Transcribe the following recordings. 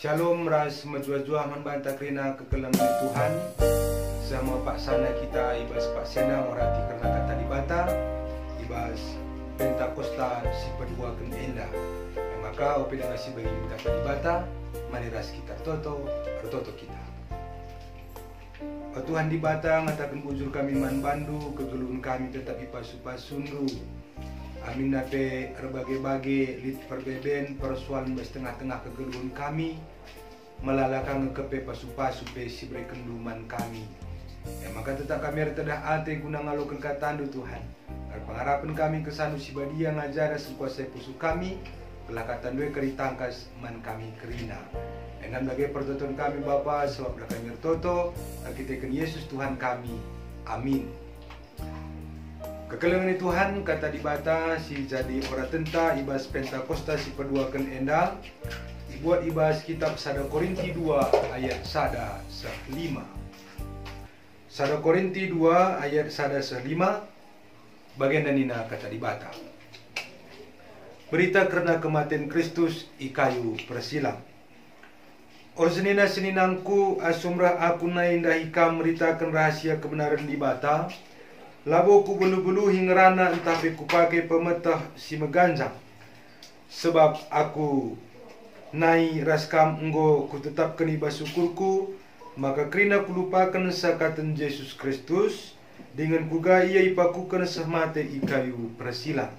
Shalom ras menjua-jua membantah kerana kekelangan Tuhan. Sama Pak Sana kita ibas Pak Sena merati kerana kata dibata ibas Pentakosta si pedua kenda. Maka opi dengan si bagi kata dibata maniras kita toto kita. Tuhan dibata ngatakan bujur kami man bandu kegeluhan kami tetap ipasu-pasundu. Amin nape berbagai-bagai lit perbeben persoalan setengah-tengah kegeluhan kami melalakan kepe pasu-pasu pe si beri kenduman kami. Maka tetap kami terdah ate guna ngalokan katandu Tuhan. Pengharapan kami kesanu si badia ngajara sekuasai pusu kami kelah katandu keritangkas man kami kerina. Enam lagi pertutuan kami Bapa sebab kami toto kita Yesus Tuhan kami. Amin. Kekelangan Tuhan kata dibata si jadi ora tenta ibas Pentakosta si peduakan enda dibuat ibas kitab 1 Korinti 2 ayat 1-5. 1 Korinti 2 ayat 1-5 bagian danina kata dibata. Berita kerana kematian Kristus i kayu persilang. Or seninangku asumrah aku naindah hikam meritakan rahasia kebenaran dibata. Labo ku belu-belu hingerana entah ku pakai pemetah si meganjang. Sebab aku nai raskam enggo ku tetapkan ibas syukurku, maka kerina ku lupakan sakatan Yesus Kristus, dengan kuga ia ipakukan semate ikayu persilang.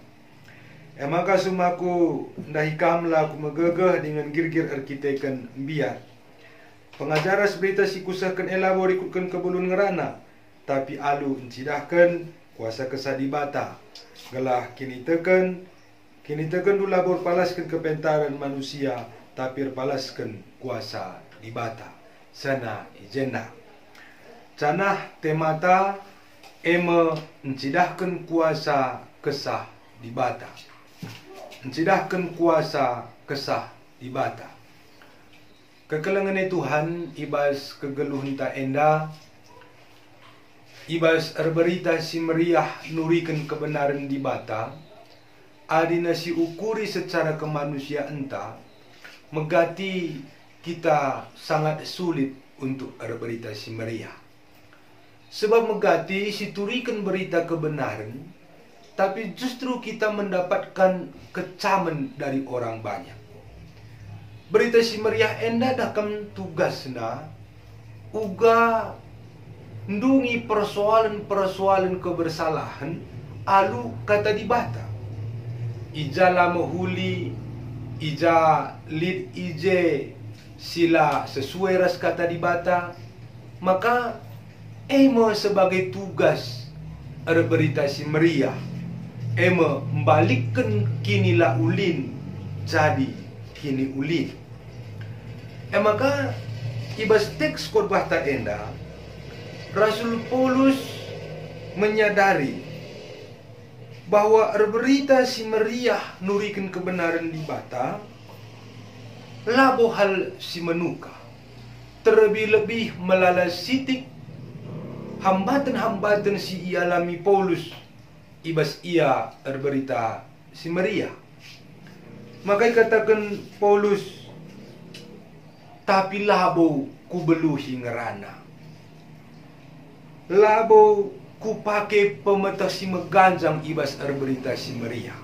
Maka sumaku ndahikamlah ku megegeh dengan girgir arkitekan biar. Pengajaras berita si kusahkan elabor ikutkan kebulun ngerana. Tapi alu encidahkan kuasa kesah dibata. Gelah kini tekan dulu labor palaskan kepentaran manusia, tapi palaskan kuasa dibata. Sana ijena. Canah temata eme encidahkan kuasa kesah dibata. Encidahkan kuasa kesah dibata. Kekelangan Tuhan ibas kegeluhan ta enda. Ibas berita si meriah nurikan kebenaran dibata. Adina si ukuri secara kemanusiaan entah. Megati kita sangat sulit untuk berita si meriah. Sebab megati si turikan berita kebenaran. Tapi justru kita mendapatkan kecaman dari orang banyak. Berita si meriah enda dakam tugasna. Uga ndungi persoalan-persoalan kebersalahan alu kata dibata. Ija lama huli, ija lid ije sila sesuai ras kata dibata. Maka ema sebagai tugas ada berita si meriah. Ema membalikkan kini la ulin jadi kini ulin. Maka ibas teks khotbah ta enda Rasul Paulus menyadari bahwa berita si meriah nurikan kebenaran dibata labo hal si menuka terlebih-lebih melalas sitik hambatan-hambatan si ialami Paulus ibas ia berita si meriah. Maka katakan Paulus, tapi labo ku beluhi ngerana. Labo ku pakai pemetah si meganjang ibas berita si meriah.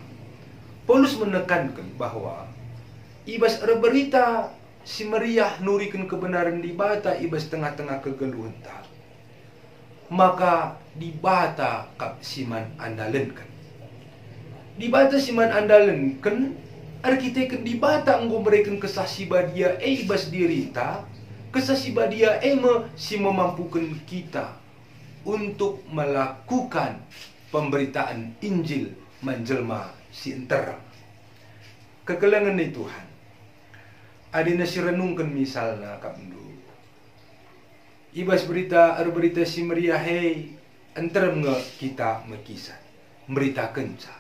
Paulus menekankan bahwa ibas berita si meriah nurikan kebenaran dibata ibas tengah-tengah kegeluhan tak. Maka dibata kap siman andalenkan. Dibata siman andalenkan arkitekan dibata enggo berikan kesah si badia ibas dirita. Kesah si badia si memampukan kita untuk melakukan pemberitaan Injil menjelma si entera. Kekelangan ni Tuhan. Adina si renungkan misalnya kapndu. Ibas berita si meriah entera nga kita mekisah. Berita kenca.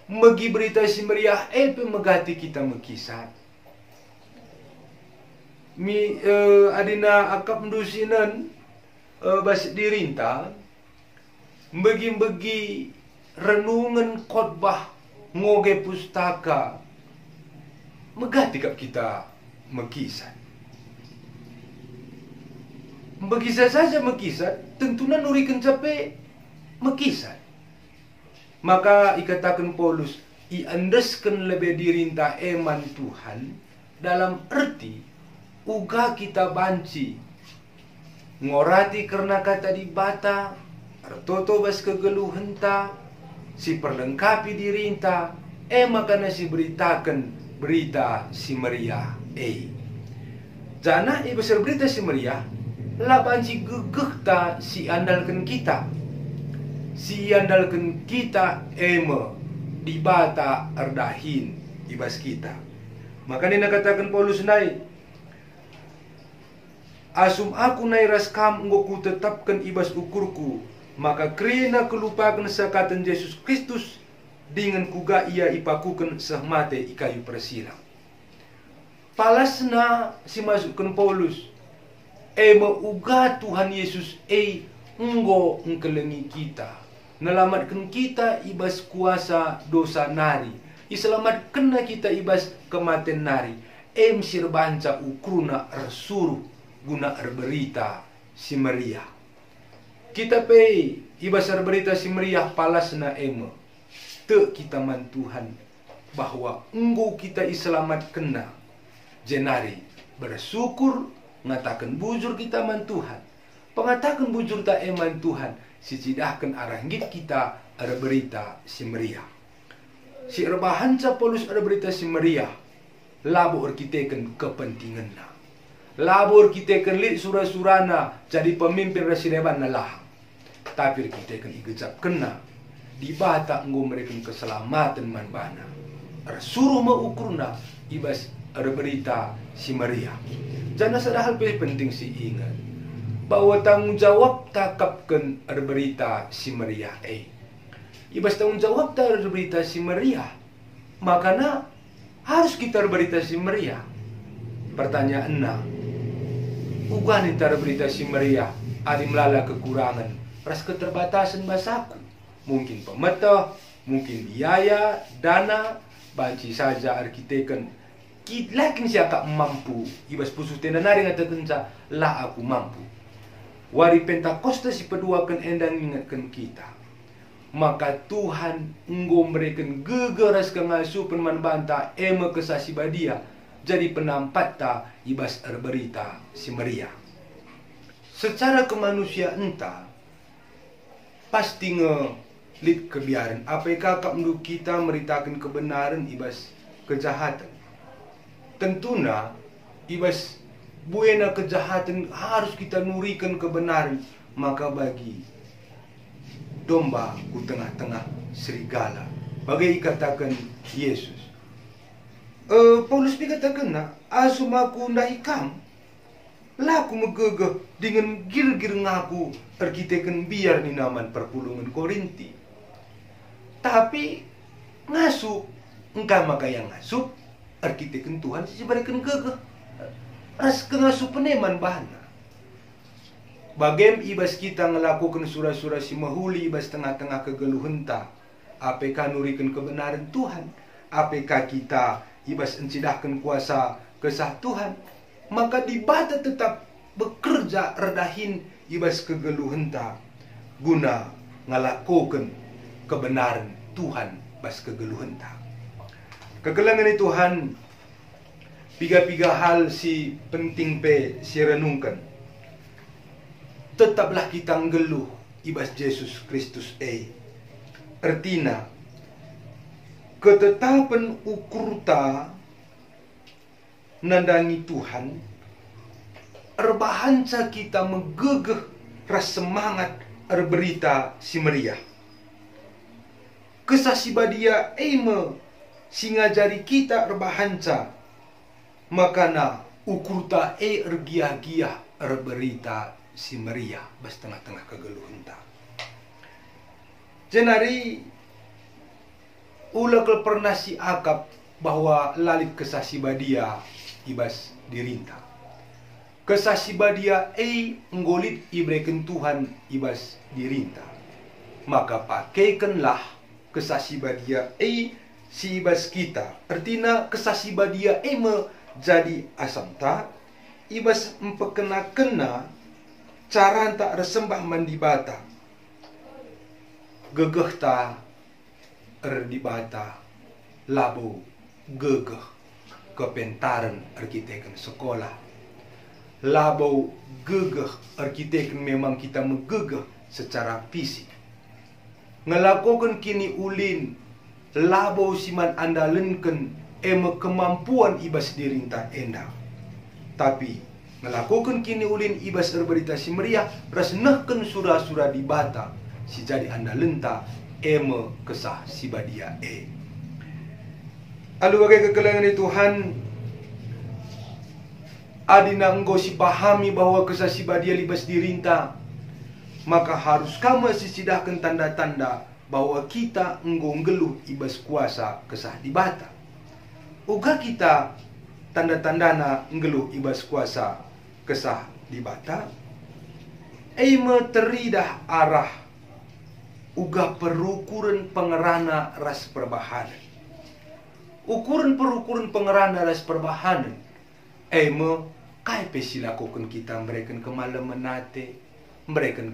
Megi berita si meriah pemegati kita mekisah. Adina akap ndusinan bas dirinta bagi renungan khotbah ngoge pustaka megati kap kita mekisat. Bekisah saja mekisat, tentunya nurikan capai mekisat. Maka ikatakan Paulus, iandeskan lebih dirintah eman Tuhan, dalam arti, uga kita banci. Ngorati karena kata di bata, artoto bas kegeluhan ta, si perlengkapi dirinta, makanya si beritakan berita si meriah. Jana ibasar berita si meriah, laban si gegeh ta si andalkan kita. Si andalkan kita di bata ardahin ibas kita. Makanya nakatakan Paulus nai, asum aku nai raskam ku tetapkan ibas ukurku, maka krina kelupakan sakatan Yesus Kristus dengan kuga ia ipakukan sehmate ikayu persilang. Palasna si masukkan Paulus, uga Tuhan Yesus enggo engkelengi kita, nelamatkan kita ibas kuasa dosa nari, iselamatkan kita ibas kematian nari, msir banca ukruna ersuruh guna berita si meriah. Kita ibas berita si meriah palasna te kita man Tuhan bahwa enggo kita iselamat kena jenari bersyukur ngatakan bujur kita man Tuhan, pengatakan bujur tak eman Tuhan, si cidahkan arah kita ada berita si meriah. Si rebahanca Paulus ada berita si meriah, labur kita kan kepentinganna, labur kita kan lit surah-surana jadi pemimpin resideban nalah, tapi kita kan igecap kena di bata enggo mereka keselamatan man bana, suruh mengukurna ibas ada berita si meriah. Jangan ada hal penting si ingat bahwa tanggung jawab takapkan ada berita si meriah. Ibas tanggung jawab tak ada berita si meriah, makanya harus kita ada berita si meriah. Pertanyaan ugan itu ada berita si meriah, ada melala kekurangan, ras keterbatasan bahasaku, mungkin pemetah, mungkin biaya, dana, banci saja arkiteken. Lakin siapa mampu ibas pusu tenda nari ngatakan lah aku mampu. Wari Pentakosta si peduakan endang ingatkan kita, maka Tuhan enggo mereken gegeras kengasuh penman banta kesasi badia jadi penampat ta ibas berita si meriah. Secara kemanusiaan ta pasti ngelit kebiaran apakah menurut kita meritakan kebenaran ibas kejahatan. Tentunya ibas buena kejahatan harus kita nurikan kebenaran, maka bagi domba ku tengah-tengah serigala bagai katakan Yesus. Paulus dikatakan asum aku ndahikam laku megegeh dengan gir-gir ngaku terkitekan biar ni naman perpulungan Korinti, tapi ngasup engkau maka yang ngasup arkiteken Tuhan sibarikan gegeh ras kengasup peneman bahana. Bagem ibas kita ngelakukan surah-surah si mahuli ibas tengah-tengah kegeluhan ta, apakah nurikan kebenaran Tuhan, apakah kita ibas encidahkan kuasa kesah Tuhan, maka dibata tetap bekerja redahin ibas kegeluhan ta guna ngelakukan kebenaran Tuhan bas kegeluhan ta. Kegelangan ni Tuhan, piga-piga hal si penting si renungkan. Tetaplah kita ngeluh ibas Yesus Kristus artina ketetapan ukurta nandangi Tuhan erbahanca kita megegeh ras semangat berita si meriah. Kesasi badia singa jari kita erbahanca, makana ukurta ergia-gia berita si meriah bas tengah-tengah kegeluhan ta. Jenari ulak pernah si akap bahwa lalit kesasi badia ibas dirinta. Kesasi badia nggolit ibreken Tuhan ibas dirinta. Maka pakaikanlah kesasi badia si ibas kita. Artinya kesasi badia jadi asam ta ibas empekena-kena cara tak resembah mandi bata gegeh ta di bata labo gegeh kepentaran arkiteken sekolah labo gegeh arkiteken memang kita megegeh secara fisik ngelakukan kini ulin labo siman andalenken kemampuan ibas dirinta endah tapi ngelakukan kini ulin ibas berita si meriah ras nehken surah-surah di bata si jadi andalenta kesah si badia alu bagai kekelangan Tuhan adina engkau si pahami bahwa kesah si badia libas dirinta maka harus kamu sisidahkan tanda-tanda bahwa kita ngeluh ibas kuasa kesah di bata. Uga kita tanda-tandana ngeluh ibas kuasa kesah di bata. Teridah arah uga perukuran pengerana ras perbahanan. Perukuran pengerana ras perbahanan. Kai pesilakukan kita mereka kemalam menate, mereka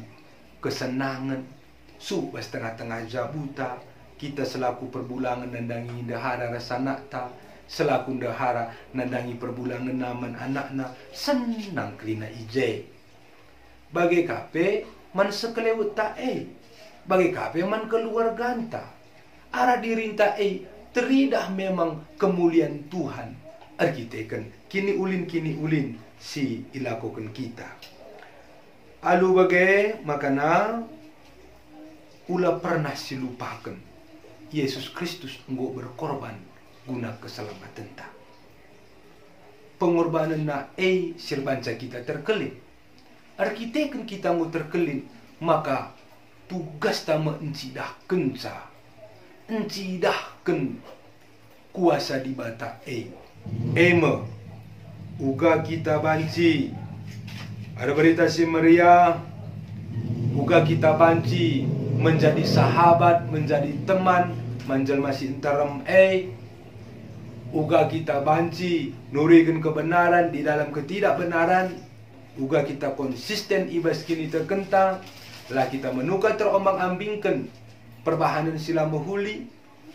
kesenangan, subas tengah-tengah jabuta, kita selaku perbulangan nandangi dahara rasa nakta, selaku dahara nandangi perbulangan naman anakna, senang kelina ije. Bagi kape, man sekelewut ta bagi kape man keluar ganta. Arah dirinta teridah memang kemuliaan Tuhan. Arkiteken, kini ulin si ilakukan kita. Alu bagai makana ulah pernah silupakan Yesus Kristus engkau berkorban guna keselamatan ta. Pengorbanan na sirbanca kita terkelin. Arkiteken kita engkau terkelin maka tugas tama encidahkan sa. Encidahkan kuasa di bata uga kita banci ada berita si Maria uga kita banci menjadi sahabat, menjadi teman, menjelma si enterem uga kita banci nurikan kebenaran di dalam ketidakbenaran, uga kita konsisten ibas kini terkentang, lah kita menukar terombang-ambingkan perbahanan sila mahuli,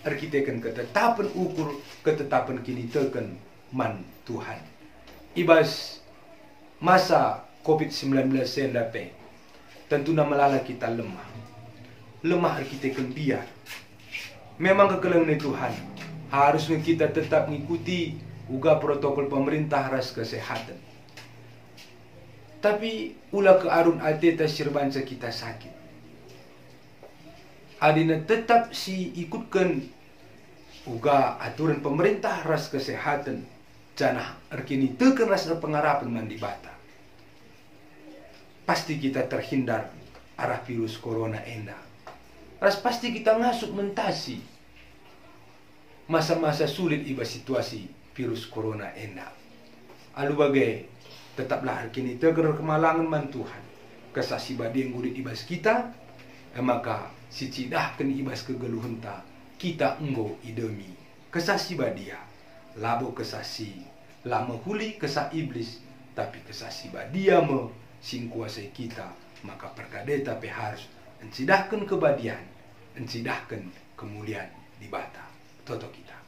arkiteken ketetapan ukur, ketetapan kini teken man Tuhan. Ibas masa COVID-19 sendape, tentu nama kita lemah. Lemah arkiteken biar. Memang kekelangan Tuhan. Harusnya kita tetap mengikuti uga protokol pemerintah ras kesehatan. Tapi ulah ke arun ateta sirbanca kita sakit. Adina tetap si ikutkan uga aturan pemerintah ras kesehatan. Janah arkini teken ras pengarapan mandi bata. Pasti kita terhindar arah virus corona enda. Ras pasti kita ngasuk mentasi masa-masa sulit iba situasi virus corona enda. Alu bagai tetaplah arkini teger kemalangan man Tuhan. Kesasi badi yang gurit ibas kita, maka si cidahkan ibas kegeluhenta kita enggo idemi. Kesasi badia, labo kesasi, lama huli kesah iblis, tapi kesasi badia sing kuasai kita, maka perkadeta pe harus encidahkan kebadian, encidahkan kemuliaan di bata toto kita.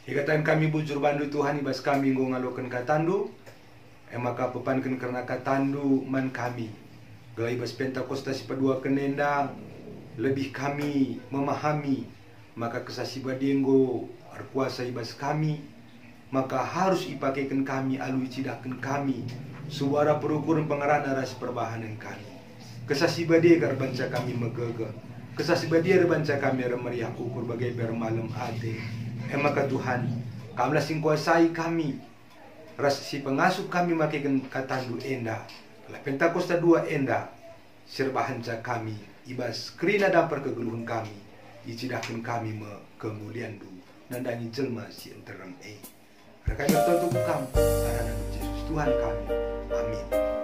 Hikatan kami bujur bandu Tuhan ibas kami nggo ngalokan katandu, maka pepankan karena katandu man kami. Gala ibas Pentakosta si padua kenenda, lebih kami memahami, maka kesasi badienggo arkuasa ibas kami, maka harus ipakaikan kami alui cidahkan kami suara perukuran pengerana ras perbahanan kami. Kesasi badie banca kami megege. Kesasi badie banca kami remeriah ukur bagai bermalam ate. Maka Tuhan, Kamlah sing kuasai kami. Ras si pengasuh kami makikan katandu enda. Lah Pentakosta 2 enda. Sirbahanca kami. Ibas kerina dampar kegeluhan kami. Icidahkan kami kemuliaan du. Nandangi jelma si enterang Kami bertutup kamu. Karena Yesus Tuhan kami. Amin.